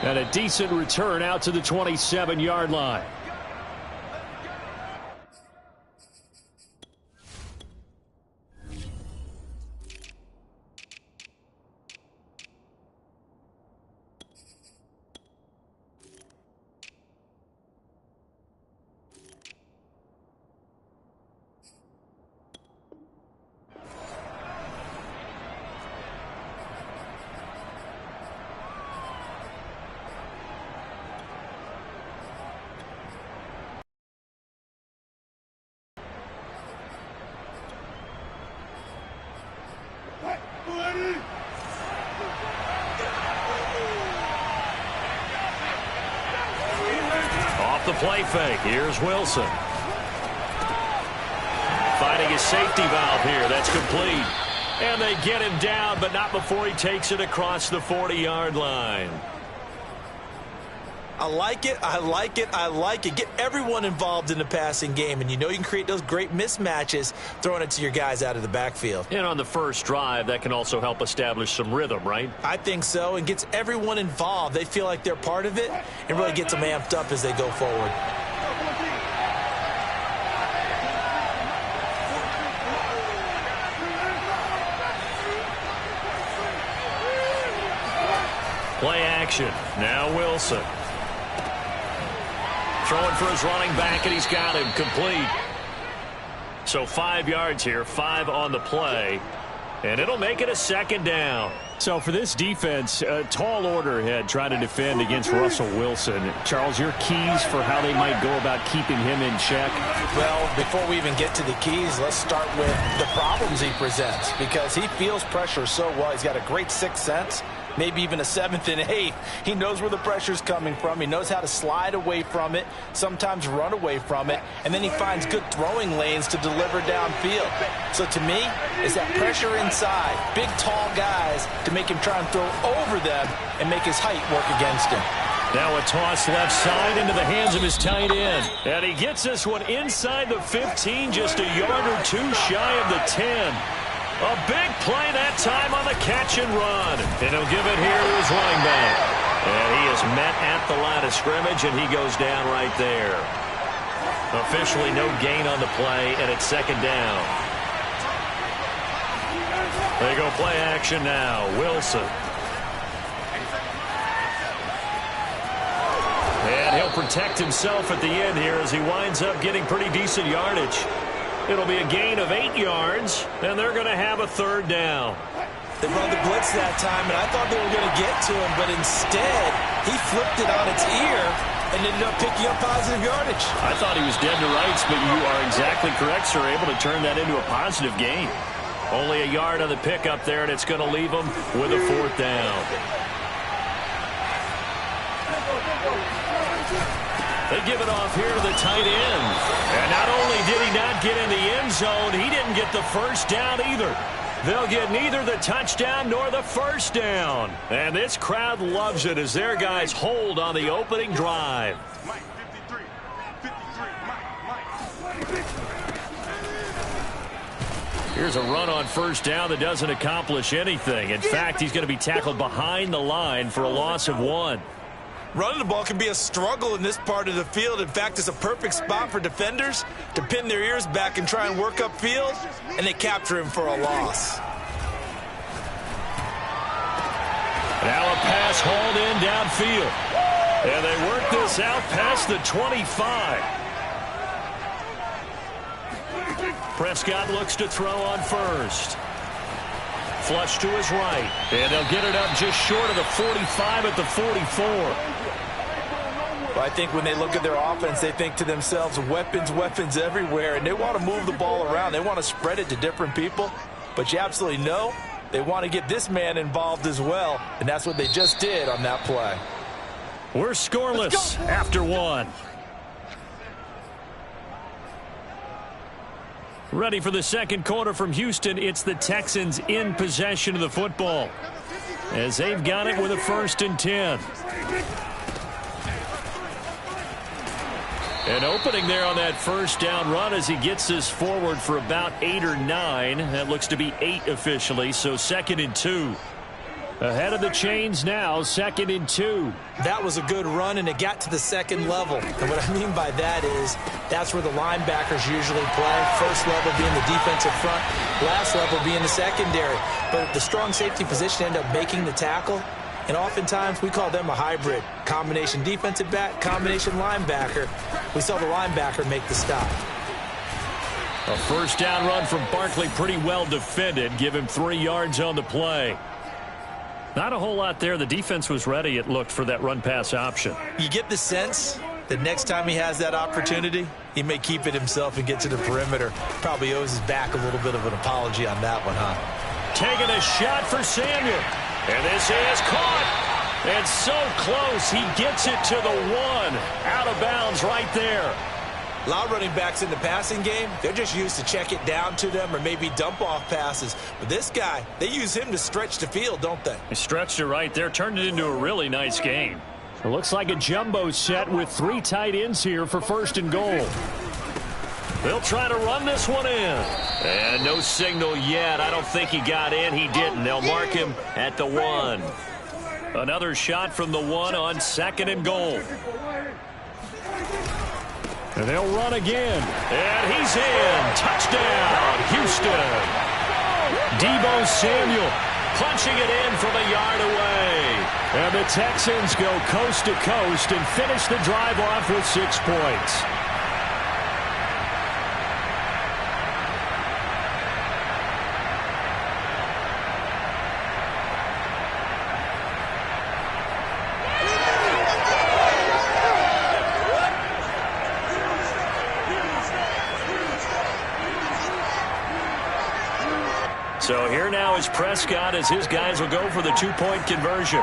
And a decent return out to the 27-yard line. Off the play fake. Here's Wilson. Finding his safety valve here. That's complete. And they get him down, but not before he takes it across the 40-yard line. I like it. I like it. I like it. Get everyone involved in the passing game, and you know you can create those great mismatches throwing it to your guys out of the backfield. And on the first drive, that can also help establish some rhythm, right? I think so, and gets everyone involved. They feel like they're part of it and really gets them amped up as they go forward. Play action. Now Wilson. Throwing for his running back, and he's got him complete. So 5 yards here, 5 on the play. And it'll make it a second down. So for this defense, a tall order ahead trying to defend against Russell Wilson. Charles, your keys for how they might go about keeping him in check? Well, before we even get to the keys, let's start with the problems he presents, because he feels pressure so well. He's got a great sixth sense, maybe even a seventh and eighth. He knows where the pressure's coming from. He knows how to slide away from it, sometimes run away from it, and then he finds good throwing lanes to deliver downfield. So to me, it's that pressure inside, big, tall guys to make him try and throw over them and make his height work against him. Now a toss left side into the hands of his tight end. And he gets this one inside the 15, just a yard or two shy of the 10. A big play that time on the catch and run. And he'll give it here to his running back. And he is met at the line of scrimmage, and he goes down right there. Officially no gain on the play, and it's second down. They go play action now. Wilson. And he'll protect himself at the end here as he winds up getting pretty decent yardage. It'll be a gain of 8 yards, and they're going to have a third down. They run the blitz that time, and I thought they were going to get to him, but instead he flipped it on its ear and ended up picking up positive yardage. I thought he was dead to rights, but you are exactly correct, sir. Able to turn that into a positive gain. Only a yard on the pickup there, and it's going to leave him with a fourth down. They give it off here to the tight end. And not only did he not get in the end zone, he didn't get the first down either. They'll get neither the touchdown nor the first down. And this crowd loves it as their guys hold on the opening drive. Here's a run on first down that doesn't accomplish anything. In fact, he's going to be tackled behind the line for a loss of 1. Running the ball can be a struggle in this part of the field. In fact, it's a perfect spot for defenders to pin their ears back and try and work upfield, and they capture him for a loss. Now a pass hauled in downfield. And they work this out past the 25. Prescott looks to throw on first. Flush to his right. And they'll get it up just short of the 45 at the 44. Well, I think when they look at their offense, they think to themselves, weapons, weapons everywhere, and they want to move the ball around. They want to spread it to different people, but you absolutely know they want to get this man involved as well, and that's what they just did on that play. We're scoreless after 1. Ready for the second quarter from Houston. It's the Texans in possession of the football as they've got it with a 1st and 10. An opening there on that first down run as he gets this forward for about 8 or 9. That looks to be 8 officially, so 2nd and 2. Ahead of the chains now, 2nd and 2. That was a good run, and it got to the second level. And what I mean by that is that's where the linebackers usually play. First level being the defensive front, last level being the secondary. But the strong safety position ended up making the tackle. And oftentimes we call them a hybrid. Combination defensive back, combination linebacker. We saw the linebacker make the stop. A first down run from Barkley, pretty well defended. Give him 3 yards on the play. Not a whole lot there. The defense was ready, it looked, for that run-pass option. You get the sense that next time he has that opportunity, he may keep it himself and get to the perimeter. Probably owes his back a little bit of an apology on that one, huh? Taking a shot for Samuel. And this is caught. And so close, he gets it to the 1. Out of bounds right there. A lot of running backs in the passing game, they're just used to check it down to them or maybe dump off passes. But this guy, they use him to stretch the field, don't they? He stretched it right there, turned it into a really nice game. It looks like a jumbo set with 3 tight ends here for 1st and goal. They'll try to run this one in. And no signal yet. I don't think he got in. He didn't. They'll mark him at the 1. Another shot from the 1 on 2nd and goal. And they'll run again. And he's in. Touchdown, Houston. Deebo Samuel punching it in from a yard away. And the Texans go coast to coast and finish the drive off with 6 points. So here now is Prescott as his guys will go for the 2-point conversion.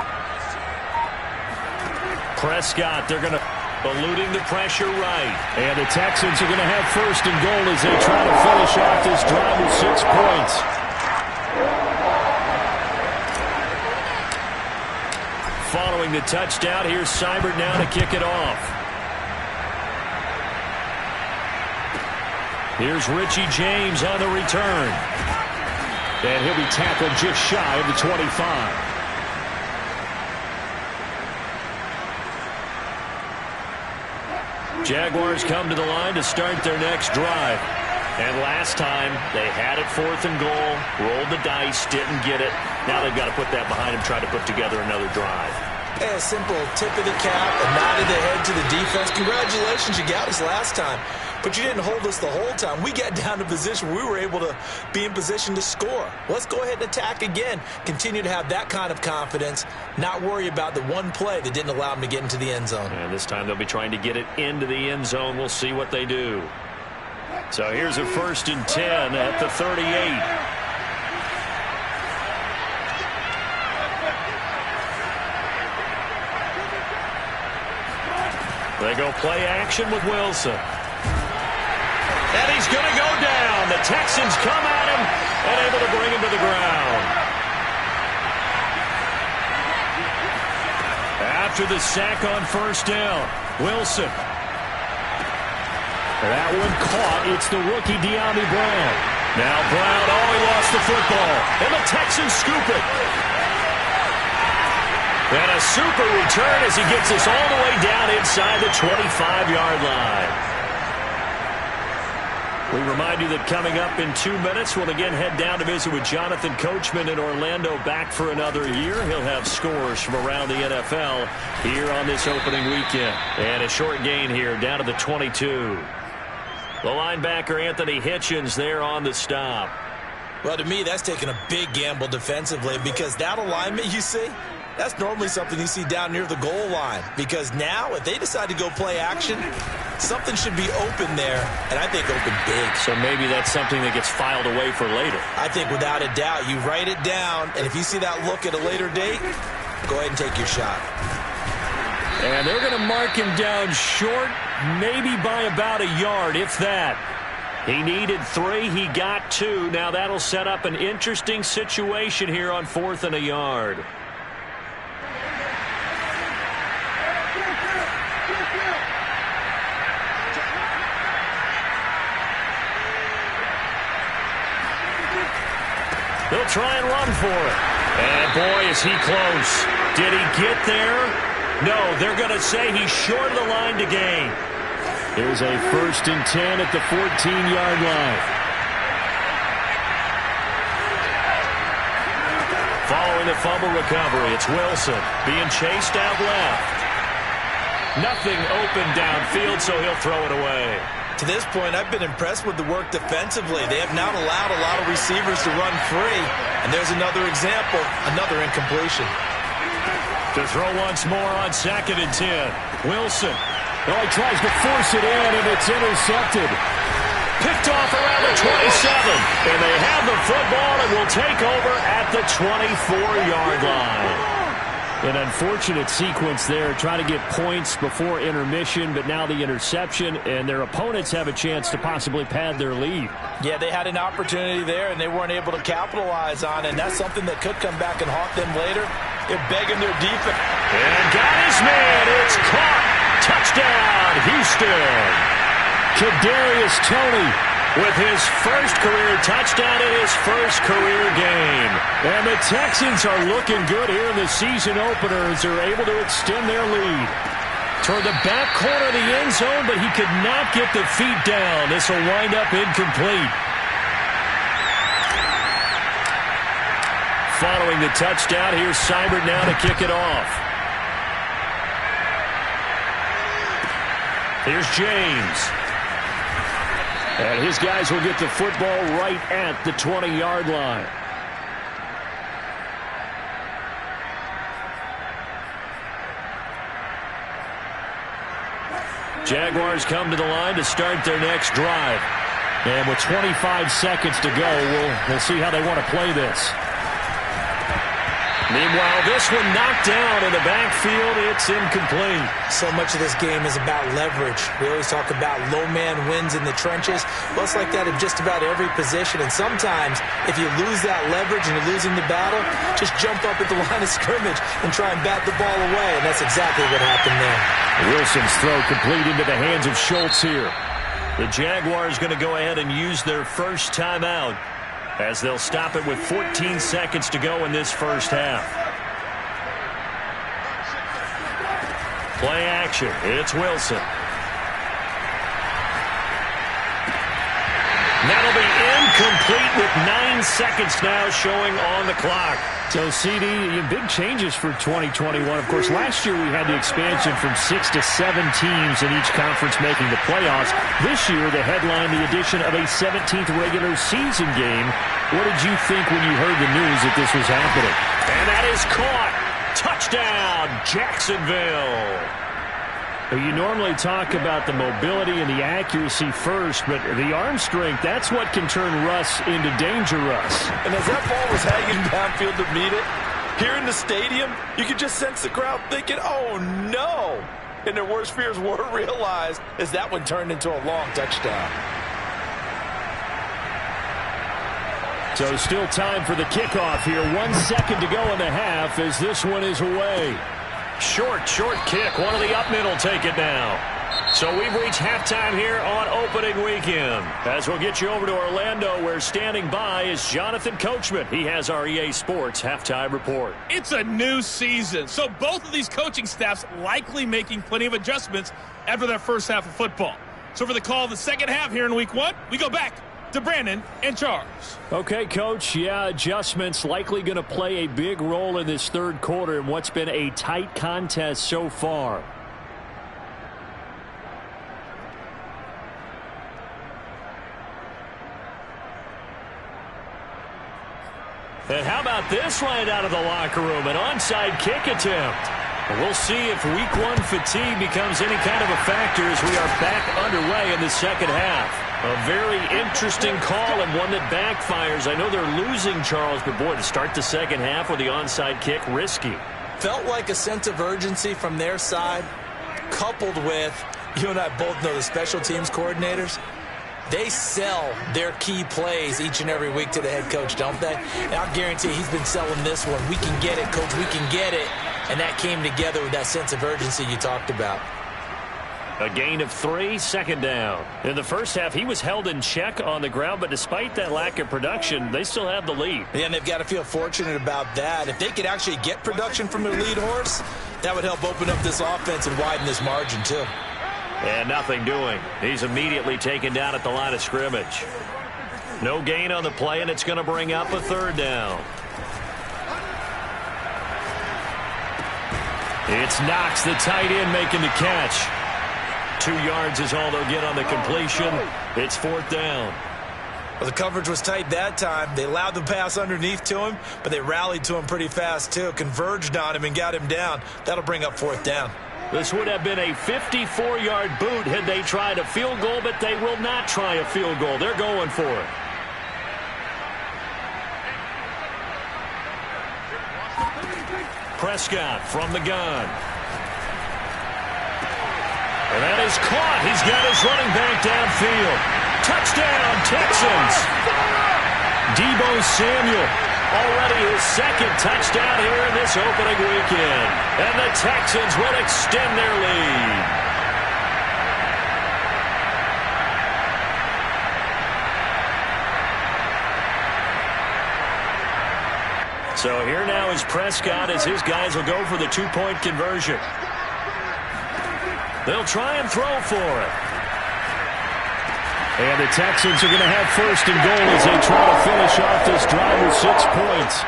Prescott, they're going to eluding the pressure right. And the Texans are going to have 1st and goal as they try to finish off this drive with 6 points. Following the touchdown, here's Seibert now to kick it off. Here's Richie James on the return. And he'll be tackled just shy of the 25. Jaguars come to the line to start their next drive. And last time, they had it 4th and goal, rolled the dice, didn't get it. Now they've got to put that behind them, try to put together another drive. Hey, a simple tip of the cap, a nod of the head to the defense. Congratulations, you got us last time. But you didn't hold us the whole time. We got down to position where we were able to be in position to score. Let's go ahead and attack again. Continue to have that kind of confidence, not worry about the one play that didn't allow them to get into the end zone. And this time they'll be trying to get it into the end zone. We'll see what they do. So here's a 1st and 10 at the 38. They go play action with Wilson. And he's going to go down. The Texans come at him and able to bring him to the ground. After the sack on 1st down, Wilson. That one caught. It's the rookie De'Ami Brown. Now Brown, he lost the football. And the Texans scoop it. And a super return as he gets us all the way down inside the 25-yard line. We remind you that coming up in 2 minutes, we'll again head down to visit with Jonathan Coachman in Orlando, back for another year. He'll have scores from around the NFL here on this opening weekend. And a short gain here down to the 22. The linebacker Anthony Hitchens there on the stop. Well, to me, that's taking a big gamble defensively because that alignment you see, that's normally something you see down near the goal line. Because now, if they decide to go play action, something should be open there, and I think open big. So maybe that's something that gets filed away for later. I think without a doubt, you write it down, and if you see that look at a later date, go ahead and take your shot. And they're going to mark him down short, maybe by about a yard, if that. He needed 3. He got 2. Now that'll set up an interesting situation here on 4th and a yard. They'll try and run for it. And boy, is he close. Did he get there? No, they're going to say he's short of the line to gain. Here's a 1st and 10 at the 14-yard line. Following the fumble recovery, it's Wilson being chased out left. Nothing open downfield, so he'll throw it away. To this point, I've been impressed with the work defensively. They have not allowed a lot of receivers to run free. And there's another example, another incompletion. To throw once more on 2nd and 10. Wilson. Oh, he tries to force it in, and it's intercepted. Picked off around the 27. And they have the football and will take over at the 24-yard line. An unfortunate sequence there, trying to get points before intermission, but now the interception, and their opponents have a chance to possibly pad their lead. Yeah, they had an opportunity there, and they weren't able to capitalize on it, and that's something that could come back and haunt them later. They're begging their defense. And got his man. It's caught. Touchdown, Houston. Kadarius Toney with his first career touchdown in his first career game. And the Texans are looking good here in the season opener as they're able to extend their lead. Toward the back corner of the end zone, but he could not get the feet down. This will wind up incomplete. Following the touchdown, here's Seibert now to kick it off. Here's James. And his guys will get the football right at the 20-yard line. Jaguars come to the line to start their next drive. And with 25 seconds to go, we'll see how they want to play this. Meanwhile, this one knocked down in the backfield. It's incomplete. So much of this game is about leverage. We always talk about low man wins in the trenches. Well, it's like that in just about every position. And sometimes, if you lose that leverage and you're losing the battle, just jump up at the line of scrimmage and try and bat the ball away. And that's exactly what happened there. Wilson's throw complete into the hands of Schultz here. The Jaguars going to go ahead and use their first timeout, as they'll stop it with 14 seconds to go in this first half. Play action. It's Wilson. That'll be incomplete with 9 seconds now showing on the clock. So, CD, big changes for 2021. Of course, last year we had the expansion from 6 to 7 teams in each conference making the playoffs. This year, the headline, the addition of a 17th regular season game. What did you think when you heard the news that this was happening? And that is caught. Touchdown, Jacksonville. You normally talk about the mobility and the accuracy first, but the arm strength, that's what can turn Russ into danger Russ. And as that ball was hanging downfield to meet it, here in the stadium, you could just sense the crowd thinking, oh, no. And their worst fears were realized as that one turned into a long touchdown. So still time for the kickoff here. 1 second to go in the half as this one is away. Short kick. One of the up men will take it now. So we've reached halftime here on opening weekend. As we'll get you over to Orlando, where standing by is Jonathan Coachman. He has our EA Sports halftime report. It's a new season, so both of these coaching staffs likely making plenty of adjustments after that first half of football. So for the call of the second half here in week one, we go back to Brandon and Charles. Okay, Coach. Yeah, adjustments likely going to play a big role in this third quarter in what's been a tight contest so far. And how about this right out of the locker room? An onside kick attempt. We'll see if week one fatigue becomes any kind of a factor as we are back underway in the second half. A very interesting call and one that backfires. I know they're losing, Charles, but boy, to start the second half with the onside kick, risky. Felt like a sense of urgency from their side, coupled with, you and I both know the special teams coordinators. They sell their key plays each and every week to the head coach, don't they? And I'll guarantee he's been selling this one. We can get it, Coach. We can get it. And that came together with that sense of urgency you talked about. A gain of 3, second down. In the first half, he was held in check on the ground, but despite that lack of production, they still have the lead. Yeah, and they've got to feel fortunate about that. If they could actually get production from their lead horse, that would help open up this offense and widen this margin too. And nothing doing. He's immediately taken down at the line of scrimmage. No gain on the play, and it's going to bring up a third down. It's Knox, the tight end, making the catch. 2 yards is all they'll get on the completion. It's fourth down. Well, the coverage was tight that time. They allowed the pass underneath to him, but they rallied to him pretty fast too. Converged on him and got him down. That'll bring up fourth down. This would have been a 54-yard boot had they tried a field goal, but they will not try a field goal. They're going for it. Prescott from the gun. And that is caught. He's got his running back downfield. Touchdown, Texans. Deebo Samuel, already his second touchdown here in this opening weekend. And the Texans will extend their lead. So here now is Prescott as his guys will go for the 2-point conversion. They'll try and throw for it. And the Texans are going to have first and goal as they try to finish off this drive with 6 points.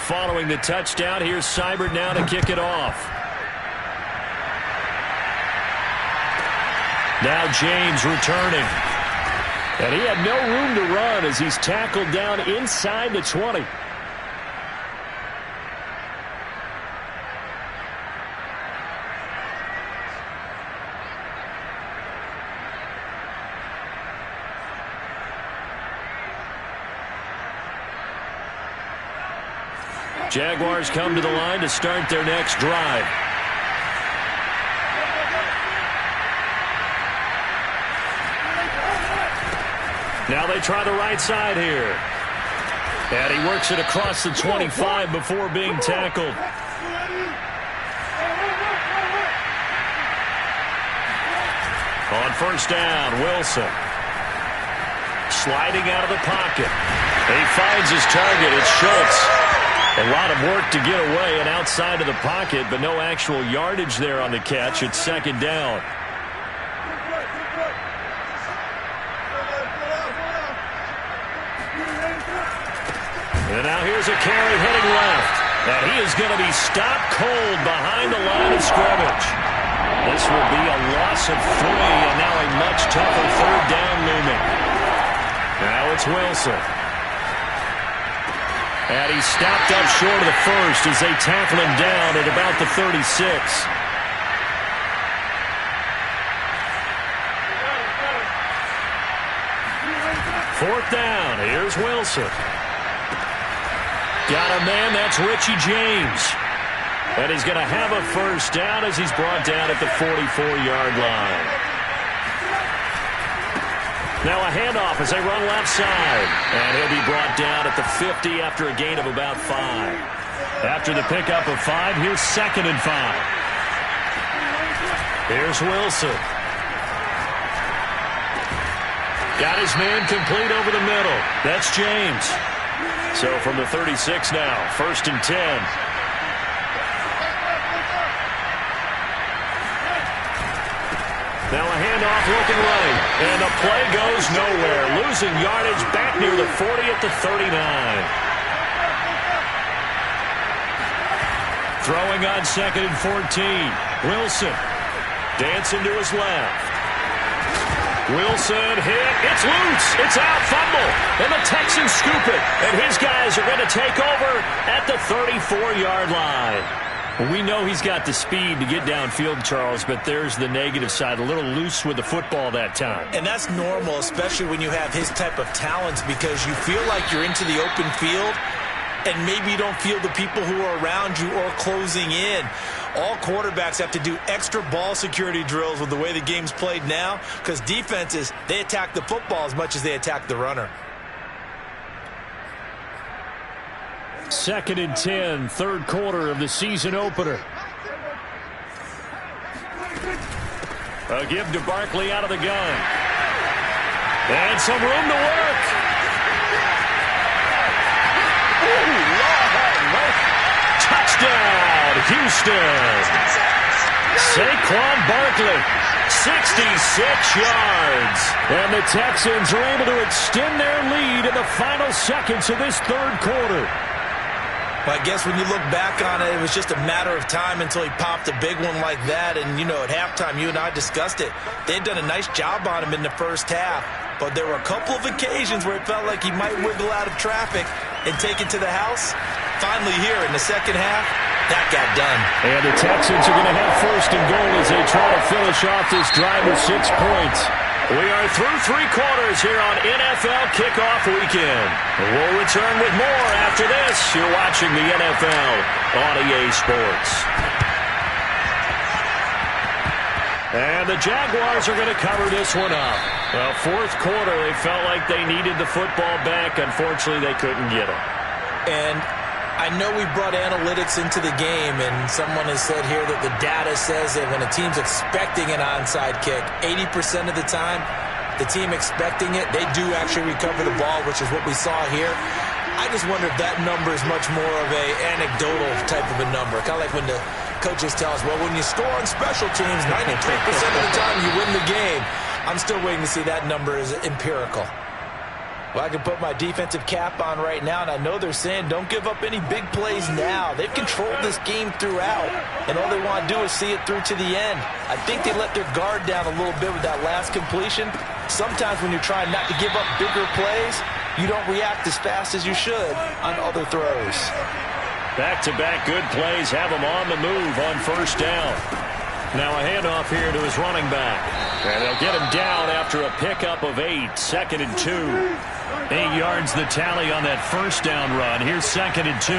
Following the touchdown, here's Seibert now to kick it off. Now James returning. And he had no room to run as he's tackled down inside the 20. Jaguars come to the line to start their next drive. Now they try the right side here. And he works it across the 25 before being tackled. On first down, Wilson. Sliding out of the pocket. He finds his target. It's Schultz. A lot of work to get away and outside of the pocket, but no actual yardage there on the catch. It's second down. And now here's a carry heading left. And he is going to be stopped cold behind the line of scrimmage. This will be a loss of 3, and now a much tougher third down looming. Now it's Wilson. And he's stopped up short of the first as they tackle him down at about the 36. Fourth down. Here's Wilson. Got a man, that's Richie James. And he's going to have a first down as he's brought down at the 44-yard line. Now a handoff as they run left side. And he'll be brought down at the 50 after a gain of about 5. After the pickup of 5, here's second and 5. Here's Wilson. Got his man complete over the middle. That's James. So from the 36 now, first and 10. Now a handoff looking right. And the play goes nowhere. Losing yardage back near the 40 at the 39. Throwing on second and 14. Wilson dancing to his left. Wilson hit. It's loose. It's out. Fumble. And the Texans scoop it. And his guys are going to take over at the 34-yard line. We know he's got the speed to get downfield, Charles, but there's the negative side. A little loose with the football that time. And that's normal, especially when you have his type of talents, because you feel like you're into the open field and maybe you don't feel the people who are around you or closing in. All quarterbacks have to do extra ball security drills with the way the game's played now because defenses, they attack the football as much as they attack the runner. 2nd and 10, third quarter of the season opener. A give to Barkley out of the gun. And some room to work. Touchdown, Houston. Saquon Barkley, 66 yards. And the Texans are able to extend their lead in the final seconds of this third quarter. Well, I guess when you look back on it, it was just a matter of time until he popped a big one like that. And, you know, at halftime, you and I discussed it. They had done a nice job on him in the first half. But there were a couple of occasions where it felt like he might wiggle out of traffic and take it to the house. Finally here in the second half, that got done. And the Texans are going to have 1st and goal as they try to finish off this drive with 6 points. We are through 3 quarters here on NFL Kickoff Weekend. We'll return with more after this. You're watching the NFL on EA Sports. And the Jaguars are going to cover this one up. Well, 4th quarter, they felt like they needed the football back. Unfortunately, they couldn't get it. And I know we brought analytics into the game, and someone has said here that the data says that when a team's expecting an onside kick, 80% of the time, the team expecting it, they do actually recover the ball, which is what we saw here. I just wonder if that number is much more of a anecdotal type of a number. Kind of like when the coaches tell us, well, when you score on special teams, 93% of the time you win the game. I'm still waiting to see that number is empirical. Well, I can put my defensive cap on right now, and I know they're saying don't give up any big plays now. They've controlled this game throughout, and all they want to do is see it through to the end. I think they let their guard down a little bit with that last completion. Sometimes when you're trying not to give up bigger plays, you don't react as fast as you should on other throws. Back-to-back good plays have him on the move on 1st down. Now a handoff here to his running back. And they'll get him down after a pickup of 8. 2nd and 2. 8 yards the tally on that 1st down run. Here's 2nd and 2.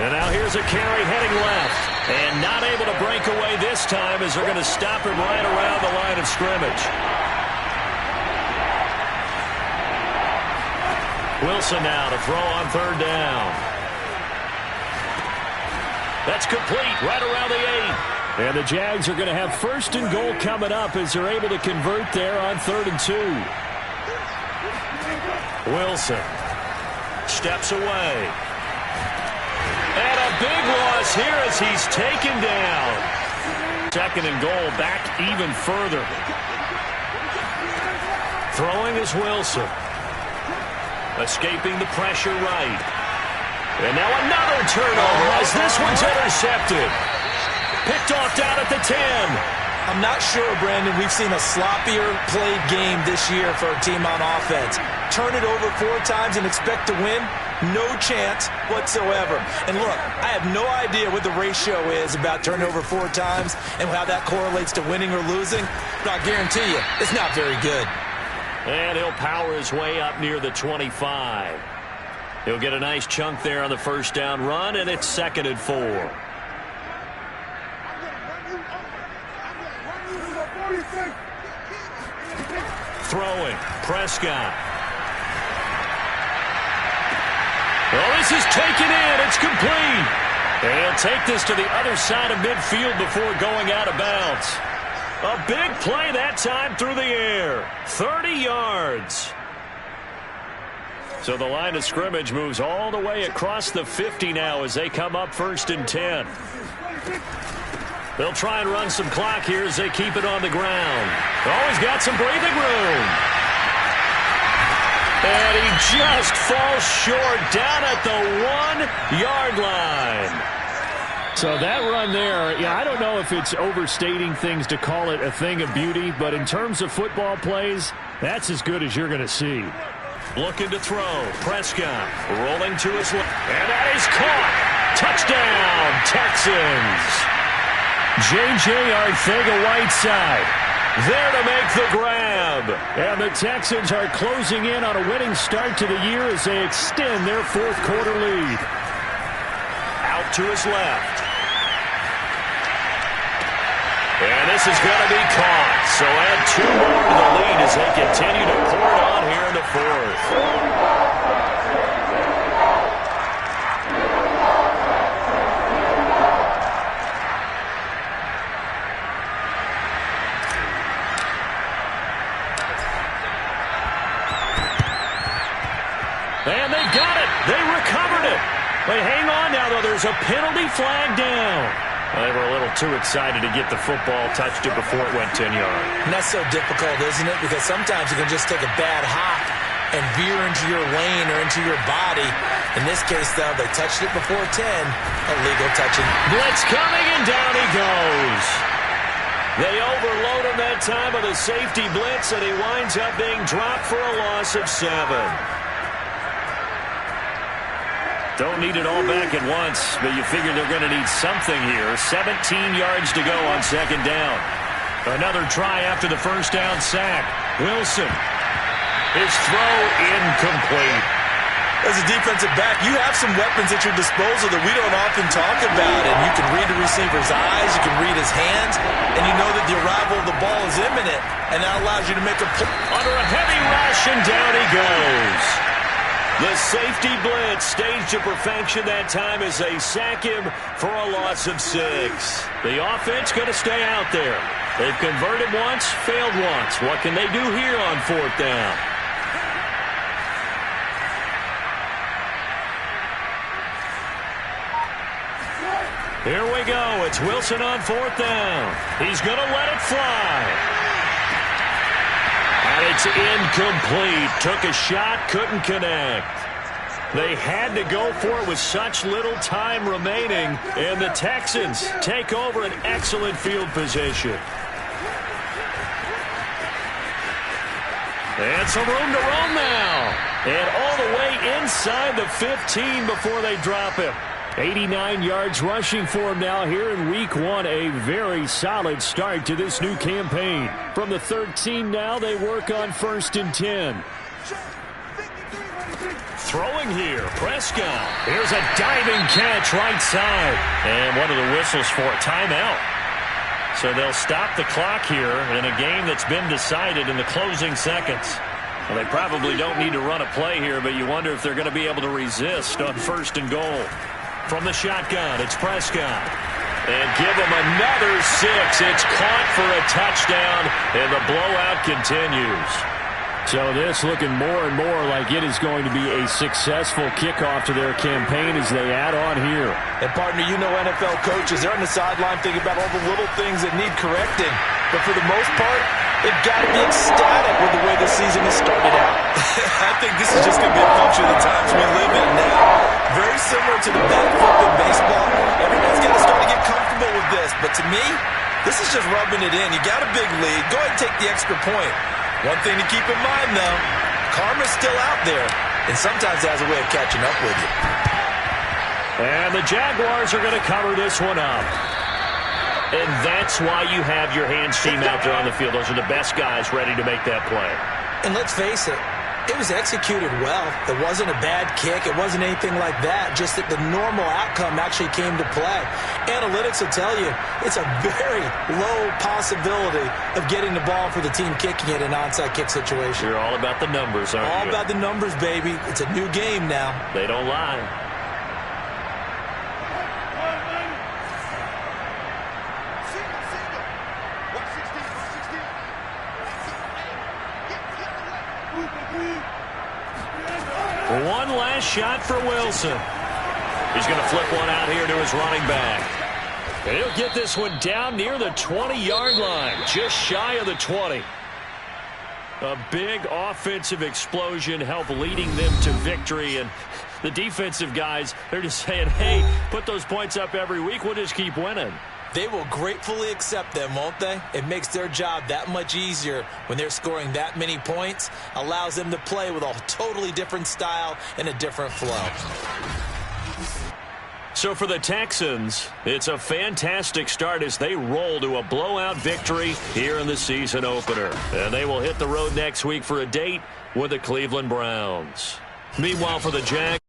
And now here's a carry heading left. And not able to break away this time as they're going to stop him right around the line of scrimmage. Wilson now to throw on 3rd down. That's complete right around the 8. And the Jags are going to have 1st and goal coming up as they're able to convert there on 3rd and 2. Wilson steps away. And a big loss here as he's taken down. 2nd and goal, back even further. Throwing is Wilson. Escaping the pressure right. And now another turnover as this one's intercepted. Picked off down at the 10. I'm not sure, Brandon, we've seen a sloppier played game this year for a team on offense. Turn it over 4 times and expect to win? No chance whatsoever. And look, I have no idea what the ratio is about turnover 4 times and how that correlates to winning or losing, but I'll guarantee you, it's not very good. And he'll power his way up near the 25. He'll get a nice chunk there on the 1st down run, and it's 2nd and 4. Throwing, Prescott. Oh, this is taken in. It's complete. And he'll take this to the other side of midfield before going out of bounds. A big play that time through the air. 30 yards. So the line of scrimmage moves all the way across the 50 now as they come up 1st and 10. They'll try and run some clock here as they keep it on the ground. Always got some breathing room. And he just falls short down at the 1-yard line. So that run there, yeah, I don't know if it's overstating things to call it a thing of beauty, but in terms of football plays, that's as good as you're going to see. Looking to throw. Prescott rolling to his left. And that is caught. Touchdown, Texans. J.J. Arcega-Whiteside There to make the grab. And the Texans are closing in on a winning start to the year as they extend their fourth quarter lead. Out to his left. And this is going to be caught. So add 2 more to the lead as they continue to pour it on here in the fourth. And they got it. They recovered it. But hang on now, though. There's a penalty flag down. Well, they were a little too excited to get the football, touched it before it went 10 yards. And that's so difficult, isn't it? Because sometimes you can just take a bad hop and veer into your lane or into your body. In this case, though, they touched it before 10. Illegal touching. Blitz coming, and down he goes. They overload him that time with a safety blitz, and he winds up being dropped for a loss of 7. Don't need it all back at once, but you figure they're going to need something here. 17 yards to go on second down. Another try after the first down sack. Wilson. His throw incomplete. As a defensive back, you have some weapons at your disposal that we don't often talk about. And you can read the receiver's eyes, you can read his hands, and you know that the arrival of the ball is imminent. And that allows you to make a play. Under a heavy rush, and down he goes. The safety blitz staged to perfection that time as they sack him for a loss of 6. The offense going to stay out there. They've converted once, failed once. What can they do here on fourth down? Here we go. It's Wilson on fourth down. He's going to let it fly. And it's incomplete. Took a shot, couldn't connect. They had to go for it with such little time remaining, and the Texans take over an excellent field position. And some room to roam now. And all the way inside the 15 before they drop him. 89 yards rushing for him now here in week 1. A very solid start to this new campaign. From the 13 now, they work on 1st and 10. Throwing here, Prescott. Here's a diving catch right side. And one of the whistles for a timeout. So they'll stop the clock here in a game that's been decided in the closing seconds. Well, they probably don't need to run a play here, but you wonder if they're going to be able to resist on 1st and goal. From the shotgun, it's Prescott. And give him another 6. It's caught for a touchdown, and the blowout continues. So this looking more and more like it is going to be a successful kickoff to their campaign as they add on here. And, partner, you know NFL coaches, they're on the sideline thinking about all the little things that need correcting. But for the most part, they've got to be ecstatic with the way the season has started out. I think this is just going to be a function of the times we live in now. Very similar to the back foot in baseball. Everyone's got to start to get comfortable with this. But to me, this is just rubbing it in. You got a big lead. Go ahead and take the extra point. One thing to keep in mind, though, karma's still out there, and sometimes it has a way of catching up with you. And the Jaguars are going to cover this one up. And that's why you have your hands team out there on the field. Those are the best guys ready to make that play. And let's face it, it was executed well. It wasn't a bad kick. It wasn't anything like that. Just that the normal outcome actually came to play. Analytics will tell you it's a very low possibility of getting the ball for the team kicking it in an onside kick situation. You're all about the numbers, aren't you? All about the numbers, baby. It's a new game now. They don't lie. One last shot for Wilson. He's going to flip one out here to his running back. And he'll get this one down near the 20-yard line, just shy of the 20. A big offensive explosion helped leading them to victory. And the defensive guys, they're just saying, hey, put those points up every week. We'll just keep winning. They will gratefully accept them, won't they? It makes their job that much easier when they're scoring that many points. Allows them to play with a totally different style and a different flow. So for the Texans, it's a fantastic start as they roll to a blowout victory here in the season opener. And they will hit the road next week for a date with the Cleveland Browns. Meanwhile, for the Jags,